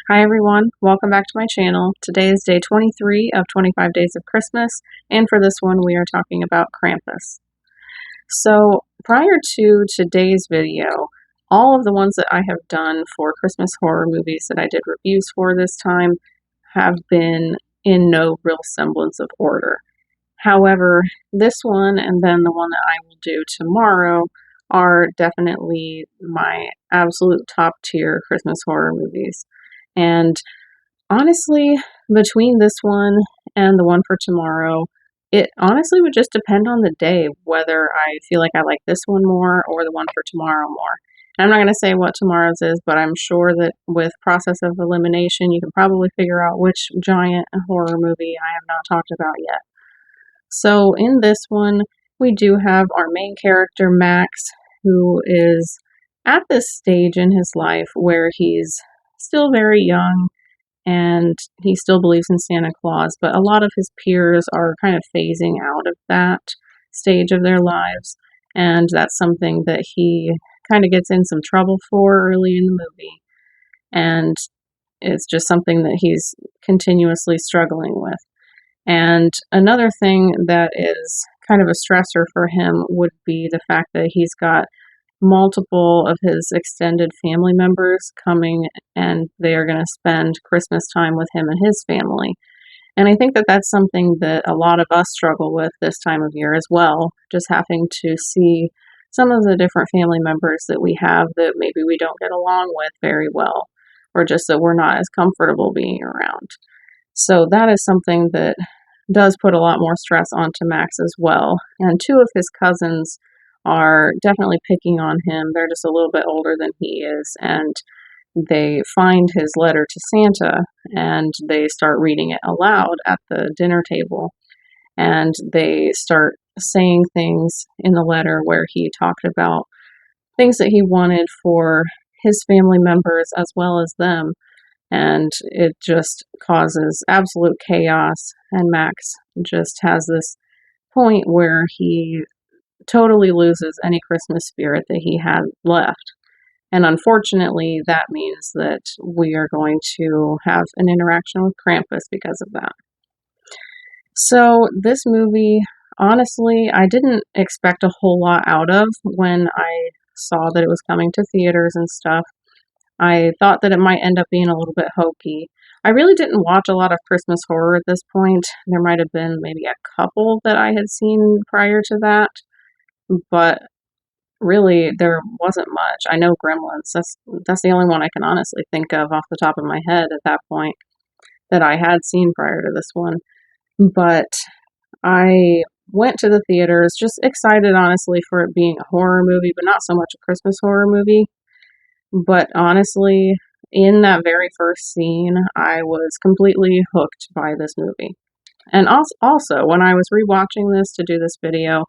Hi everyone, welcome back to my channel. Today is day 23 of 25 Days of Christmas, and for this one we are talking about Krampus. So prior to today's video, all of the ones that I have done for Christmas horror movies that I did reviews for this time have been in no real semblance of order. However, this one and then the one that I will do tomorrow are definitely my absolute top tier Christmas horror movies. And honestly, between this one and the one for tomorrow, it honestly would just depend on the day whether I feel like I like this one more or the one for tomorrow more. And I'm not going to say what tomorrow's is, but I'm sure that with process of elimination, you can probably figure out which giant horror movie I have not talked about yet. So in this one, we do have our main character, Max, who is at this stage in his life where he's still very young and he still believes in Santa Claus, but a lot of his peers are kind of phasing out of that stage of their lives, and that's something that he kind of gets in some trouble for early in the movie, and it's just something that he's continuously struggling with. And another thing that is kind of a stressor for him would be the fact that he's got multiple of his extended family members coming and they are going to spend Christmas time with him and his family. And I think that that's something that a lot of us struggle with this time of year as well, just having to see some of the different family members that we have that maybe we don't get along with very well, or just that we're not as comfortable being around. So that is something that does put a lot more stress onto Max as well. And two of his cousins are definitely picking on him. They're just a little bit older than he is, and they find his letter to Santa and they start reading it aloud at the dinner table. And they start saying things in the letter where he talked about things that he wanted for his family members as well as them. And it just causes absolute chaos. And Max just has this point where he totally loses any Christmas spirit that he had left. And unfortunately, that means that we are going to have an interaction with Krampus because of that. So, this movie, honestly, I didn't expect a whole lot out of when I saw that it was coming to theaters and stuff. I thought that it might end up being a little bit hokey. I really didn't watch a lot of Christmas horror at this point. There might have been maybe a couple that I had seen prior to that, but really there wasn't much. I know Gremlins. That's the only one I can honestly think of off the top of my head at that point that I had seen prior to this one. But I went to the theaters just excited honestly for it being a horror movie, but not so much a Christmas horror movie. But honestly, in that very first scene, I was completely hooked by this movie. And also, when I was rewatching this to do this video,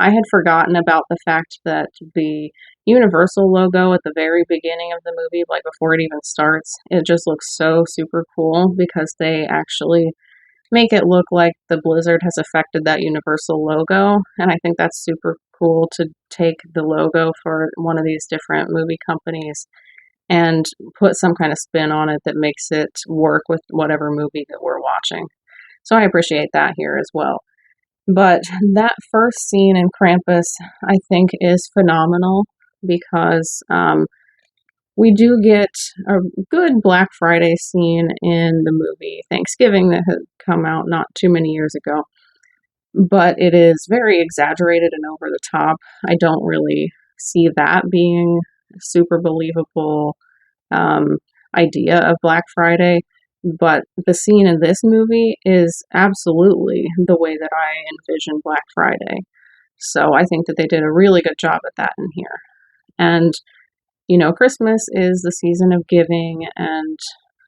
I had forgotten about the fact that the Universal logo at the very beginning of the movie, like before it even starts, it just looks so super cool because they actually make it look like the blizzard has affected that Universal logo. And I think that's super cool to take the logo for one of these different movie companies and put some kind of spin on it that makes it work with whatever movie that we're watching. So I appreciate that here as well. But that first scene in Krampus, I think, is phenomenal because we do get a good Black Friday scene in the movie Thanksgiving that had come out not too many years ago. But it is very exaggerated and over the top. I don't really see that being a super believable idea of Black Friday. But the scene in this movie is absolutely the way that I envision Black Friday. So I think that they did a really good job at that in here. And, you know, Christmas is the season of giving and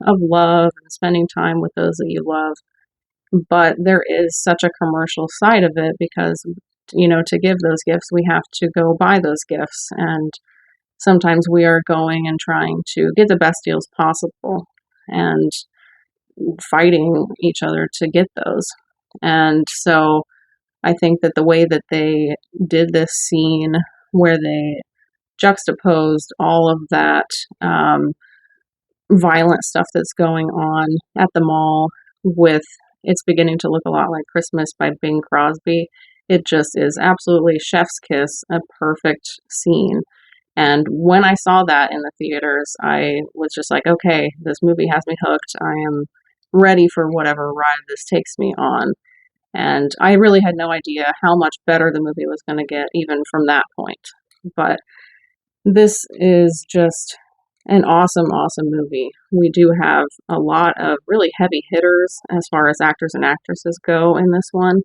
of love and spending time with those that you love. But there is such a commercial side of it because, you know, to give those gifts, we have to go buy those gifts. And sometimes we are going and trying to get the best deals possible and fighting each other to get those. And so I think that the way that they did this scene where they juxtaposed all of that violent stuff that's going on at the mall with It's Beginning to Look a Lot Like Christmas by Bing Crosby. It just is absolutely chef's kiss, a perfect scene. And when I saw that in the theaters, I was just like, okay, this movie has me hooked. I am ready for whatever ride this takes me on. And I really had no idea how much better the movie was going to get, even from that point. But this is just an awesome, awesome movie. We do have a lot of really heavy hitters as far as actors and actresses go in this one.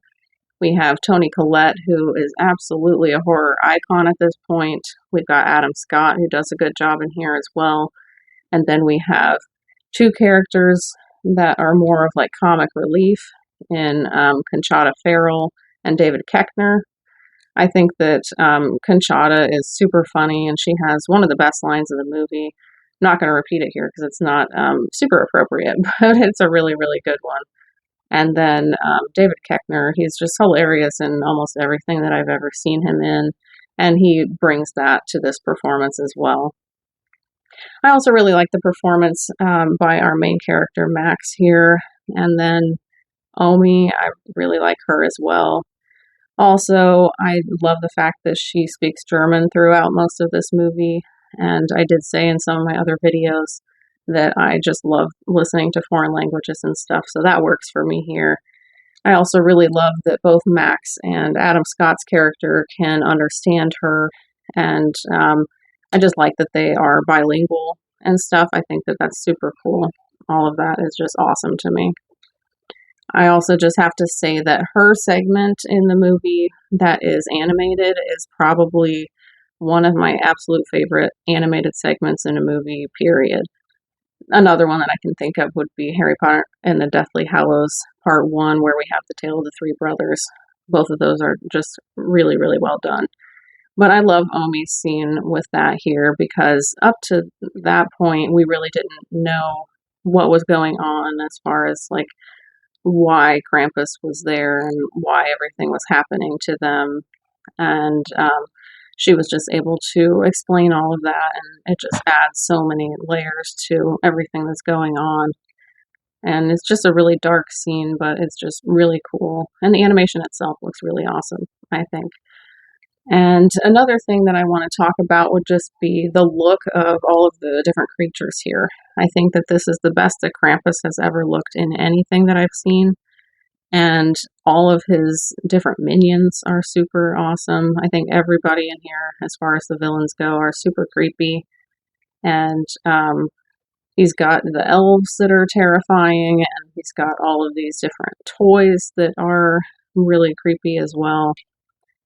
We have Toni Collette, who is absolutely a horror icon at this point. We've got Adam Scott, who does a good job in here as well. And then we have two characters that are more of like comic relief in Conchata Ferrell and David Koechner. I think that Conchata is super funny, and she has one of the best lines of the movie. I'm not going to repeat it here because it's not super appropriate, but it's a really, really good one. And then David Koechner, he's just hilarious in almost everything that I've ever seen him in, and he brings that to this performance as well. I also really like the performance by our main character, Max, here, and then Omi, I really like her as well. Also, I love the fact that she speaks German throughout most of this movie, and I did say in some of my other videos that I just love listening to foreign languages and stuff, so that works for me here. I also really love that both Max and Adam Scott's character can understand her, and I just like that they are bilingual and stuff. I think that that's super cool. All of that is just awesome to me. I also just have to say that her segment in the movie that is animated is probably one of my absolute favorite animated segments in a movie, period. Another one that I can think of would be Harry Potter and the Deathly Hallows Part 1, where we have the tale of the three brothers. Both of those are just really, really well done. But I love Omi's scene with that here because up to that point, we really didn't know what was going on as far as like why Krampus was there and why everything was happening to them. And she was just able to explain all of that, and it just adds so many layers to everything that's going on. And it's just a really dark scene, but it's just really cool. And the animation itself looks really awesome, I think. And another thing that I want to talk about would just be the look of all of the different creatures here. I think that this is the best that Krampus has ever looked in anything that I've seen. And all of his different minions are super awesome. I think everybody in here, as far as the villains go, are super creepy. And he's got the elves that are terrifying, and he's got all of these different toys that are really creepy as well.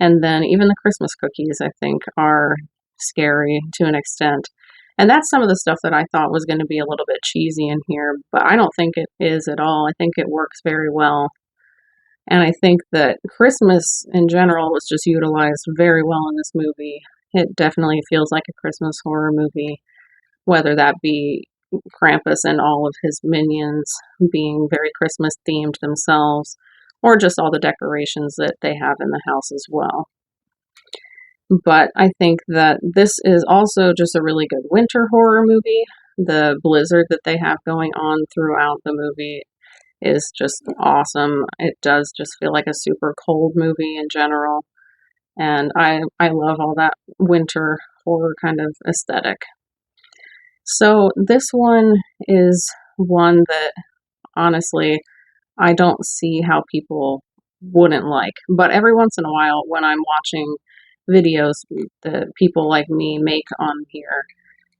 And then even the Christmas cookies, I think, are scary to an extent. And that's some of the stuff that I thought was going to be a little bit cheesy in here, but I don't think it is at all. I think it works very well. And I think that Christmas in general was just utilized very well in this movie. It definitely feels like a Christmas horror movie, whether that be Krampus and all of his minions being very Christmas themed themselves, or just all the decorations that they have in the house as well. But I think that this is also just a really good winter horror movie. The blizzard that they have going on throughout the movie is just awesome. It does just feel like a super cold movie in general. And I love all that winter horror kind of aesthetic. So this one is one that honestly I don't see how people wouldn't like. But every once in a while when I'm watching videos that people like me make on here,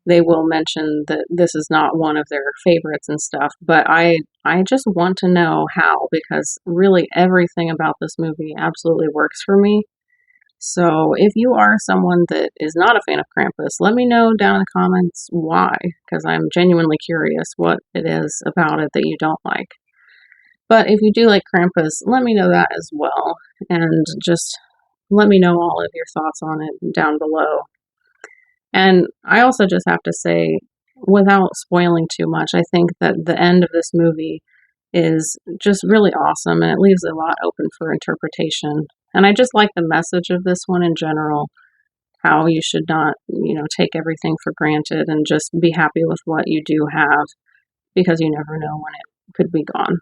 they will mention that this is not one of their favorites and stuff, but I just want to know how, because really everything about this movie absolutely works for me. So if you are someone that is not a fan of Krampus, let me know down in the comments why, because I'm genuinely curious what it is about it that you don't like. But if you do like Krampus, let me know that as well, and just let me know all of your thoughts on it down below. And I also just have to say, without spoiling too much, I think that the end of this movie is just really awesome, and it leaves a lot open for interpretation. And I just like the message of this one in general. how you should not, take everything for granted and just be happy with what you do have, because you never know when it could be gone.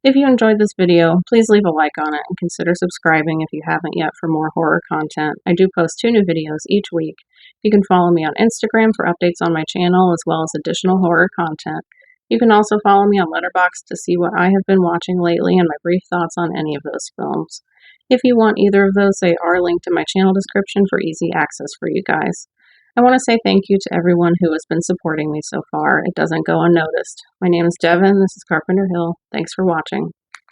If you enjoyed this video, please leave a like on it and consider subscribing if you haven't yet for more horror content. I do post 2 new videos each week. You can follow me on Instagram for updates on my channel as well as additional horror content. You can also follow me on Letterboxd to see what I have been watching lately and my brief thoughts on any of those films. If you want either of those, they are linked in my channel description for easy access for you guys. I want to say thank you to everyone who has been supporting me so far. It doesn't go unnoticed. My name is Devin. This is Carpenter Hill. Thanks for watching.